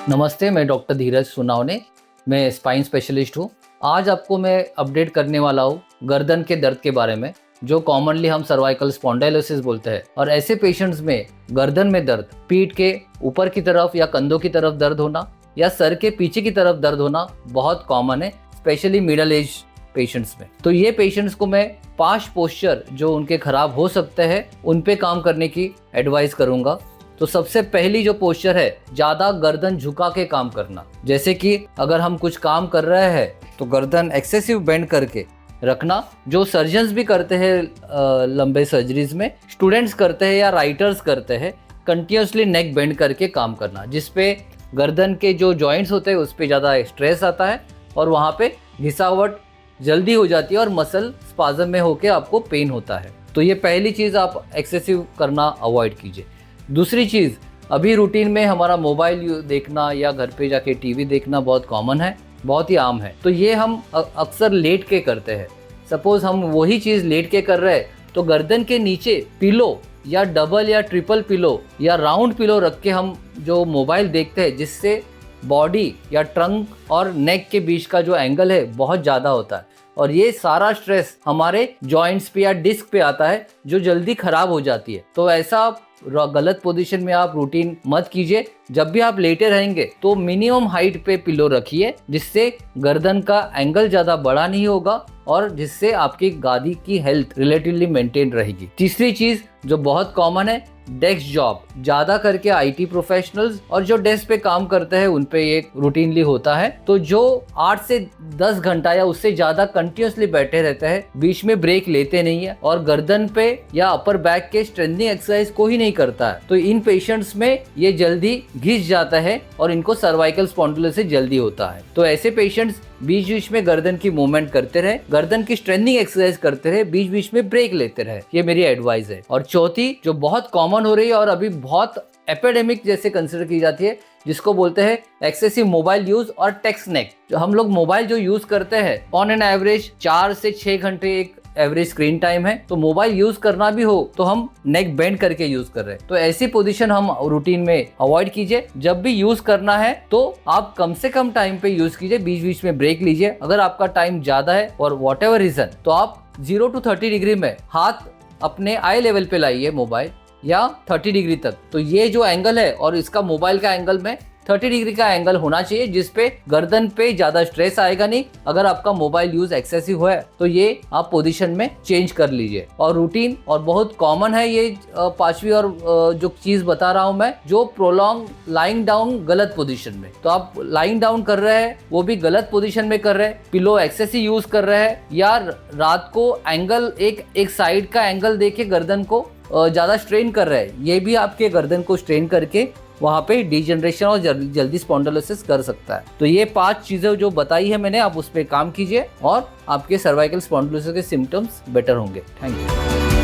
नमस्ते, मैं डॉक्टर धीरज सोनावने। मैं स्पाइन स्पेशलिस्ट हूँ। आज आपको मैं अपडेट करने वाला हूँ गर्दन के दर्द के बारे में, जो कॉमनली हम सर्वाइकल स्पॉन्डिलोसिस बोलते हैं। और ऐसे पेशेंट्स में गर्दन में दर्द, पीठ के ऊपर की तरफ या कंधों की तरफ दर्द होना या सर के पीछे की तरफ दर्द होना बहुत कॉमन है, स्पेशली मिडल एज पेशेंट्स में। तो ये पेशेंट्स को मैं 5 पोस्चर जो उनके खराब हो सकते हैं उन पे काम करने की एडवाइस करूंगा। तो सबसे पहली जो पोस्चर है, ज्यादा गर्दन झुका के काम करना। जैसे कि अगर हम कुछ काम कर रहे हैं तो गर्दन एक्सेसिव बेंड करके रखना, जो सर्जन्स भी करते हैं लंबे सर्जरीज में, स्टूडेंट्स करते हैं या राइटर्स करते हैं। कंटिन्यूसली नेक बेंड करके काम करना, जिसपे गर्दन के जो जॉइंट्स होते हैं उस पर ज़्यादा स्ट्रेस आता है और वहाँ पे घिसावट जल्दी हो जाती है और मसल स्पाज्म में होके आपको पेन होता है। तो ये पहली चीज़, आप एक्सेसिव करना अवॉइड कीजिए। दूसरी चीज़, अभी रूटीन में हमारा मोबाइल देखना या घर पे जाके टीवी देखना बहुत कॉमन है, बहुत ही आम है। तो ये हम अक्सर लेट के करते हैं। सपोज हम वही चीज़ लेट के कर रहे हैं तो गर्दन के नीचे पिलो या डबल या ट्रिपल पिलो या राउंड पिलो रख के हम जो मोबाइल देखते हैं, जिससे बॉडी या ट्रंक और नेक के बीच का जो एंगल है बहुत ज़्यादा होता है और ये सारा स्ट्रेस हमारे जॉइंट्स पे या डिस्क पे आता है, जो जल्दी खराब हो जाती है। तो ऐसा गलत पोजीशन में आप रूटीन मत कीजिए। जब भी आप लेटे रहेंगे तो मिनिमम हाइट पे पिलो रखिए, जिससे गर्दन का एंगल ज़्यादा बड़ा नहीं होगा और जिससे आपकी गादी की हेल्थ रिलेटिवली मेंटेन रहेगी। तीसरी चीज़ जो बहुत कॉमन है, डेस्क जॉब। ज़्यादा करके आईटी प्रोफेशनल्स और जो डेस्क पे काम करते हैं उन पे ये रूटीनली होता है। तो जो 8 से 10 घंटा या उससे ज़्यादा कंटिन्यूसली बैठे रहते हैं, बीच में ब्रेक लेते नहीं है और गर्दन पे या अपर बैक के स्ट्रेंथनिंग एक्सरसाइज को ही नहीं करता है, तो इन पेशेंट्स में ये जल्दी घिस जाता है और इनको सर्वाइकल स्पॉन्डिलोसिस जल्दी होता है। तो ऐसे पेशेंट्स बीच बीच में गर्दन की मूवमेंट करते रहे, गर्दन की स्ट्रेंथनिंग एक्सरसाइज करते रहे, बीच बीच में ब्रेक लेते रहे। ये मेरी एडवाइस है। और चौथी जो बहुत कॉमन हो रही है और अभी बहुत एपिडेमिक जैसे कंसिडर की जाती है, जिसको बोलते हैं एक्सेसिव मोबाइल यूज और टेक्स्ट नेक। जो हम लोग मोबाइल जो यूज करते हैं, ऑन एन एवरेज 4 से 6 घंटे एक एवरेज स्क्रीन टाइम है। तो मोबाइल यूज करना भी हो तो हम नेक बेंड करके यूज कर रहे हैं। तो ऐसी पोजीशन हम रूटीन में अवॉइड कीजिए। जब भी यूज करना है तो आप कम से कम टाइम पे यूज कीजिए, बीच बीच में ब्रेक लीजिए। अगर आपका टाइम ज्यादा है और वॉट एवर रीजन, तो आप 0 to 30 डिग्री में हाथ अपने आई लेवल पे लाइए मोबाइल, या 30 डिग्री तक। तो ये जो एंगल है और इसका मोबाइल का एंगल में 30 डिग्री का एंगल होना चाहिए, जिसपे गर्दन पे ज्यादा स्ट्रेस आएगा नहीं। अगर आपका मोबाइल यूज एक्सेसिव है तो ये आप पोजीशन में चेंज कर लीजिए। और रूटीन और बहुत कॉमन है ये 5वीं और जो चीज बता रहा हूं मैं, जो प्रोलॉन्ग लाइंग डाउन गलत पोजीशन में। तो आप लाइंग डाउन कर रहे हैं, वो भी गलत पोजीशन में कर रहे हैं, पिलो एक्सेसिव यूज कर रहे हैं, या रात को एंगल एक साइड का एंगल देके गर्दन को ज्यादा स्ट्रेन कर रहे हैं, ये भी आपके गर्दन को स्ट्रेन करके वहाँ पे डिजनरेशन और जल्दी स्पॉन्डिलोसिस कर सकता है। तो ये 5 चीजें जो बताई है मैंने, आप उस पर काम कीजिए और आपके सर्वाइकल स्पॉन्डिलोसिस के सिम्टम्स बेटर होंगे। Thank you.